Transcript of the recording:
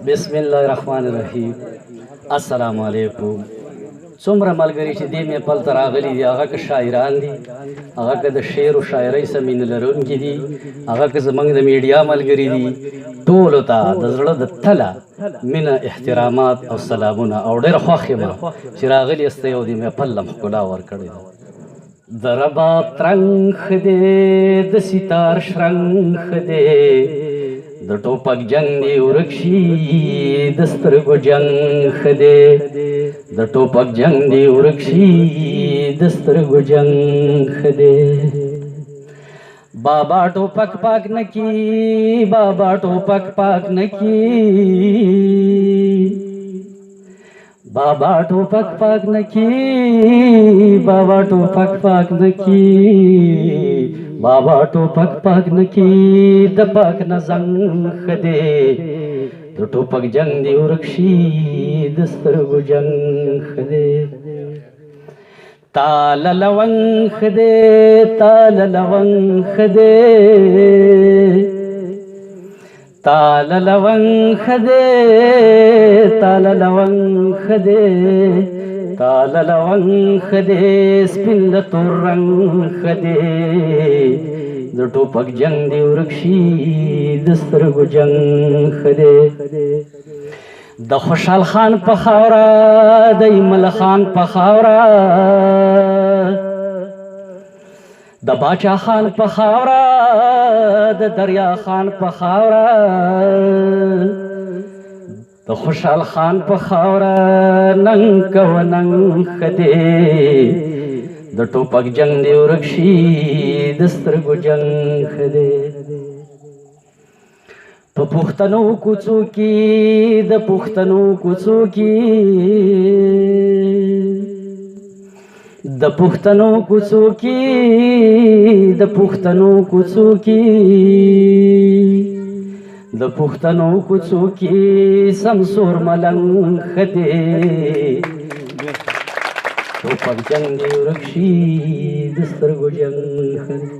बिस्मिल्लाहिर्रहमानिर्रहीम। अस्सलामु अलैकुम। څومره ملګري چې دې محفل ته راغلي دي هغه که شاعران دي، هغه که د شعر و شاعرۍ سره مینه لرونکي دي، هغه که زموږ د میډیا ملګري دي، ټولو ته د زړه د تله مینه، احترامات او سلامونه. او ډېر خوښ یم چې راغلي یاست او د محفل له ښکلا ورکړې ده. د رباب ترنګ ښه دی، د ستار شرنګ ښه دی، د ټوپک جنگ دی ورک شي، د سترګو جنگ ښه دی، د ټوپک جنگ دی ورک شي، د سترګو جنگ ښه دی. بابا ټوپک پاک نکی، بابا ټوپک پاک نکی، بابا ټوپک پاک نکی، بابا ټوپک پاک نکی، بابا ټوپک پاک نکی، د پاک نه زنګ ښه دی، د ټوپک جنگ دی ورک شي، د سترګو جنگ ښه دی. تال لونګ ښه دی، تال لونګ ښه دی، تال لونګ ښه دی، تال لونګ ښه دی، تال لونګ ښه دی، سپین د تور رنګ ښه دی، د ټوپک جنگ دی ورک شي، د سترګو جنگ ښه دی. د خوشحال خان په خاوره، د ایمل خان په خاوره، د باچا خان په خاوره، د دریا خان په خاوره، د خوشحال خان په خاوره، ننګ کوه ننګ ښه دی، د ټوپک جنگ دی ورک شي، د سترګو جنگ ښه دی. په پښتنو کوڅو کې، د پښتنو کوڅو کې، د پښتنو کوڅو کې، د پښتنو کوڅو کې، د پښتنو کوڅو کې، سمسور ملنګ ښه دی، ټوپک جنگ دی ورک شي، د سترګو جنگ ښه دی.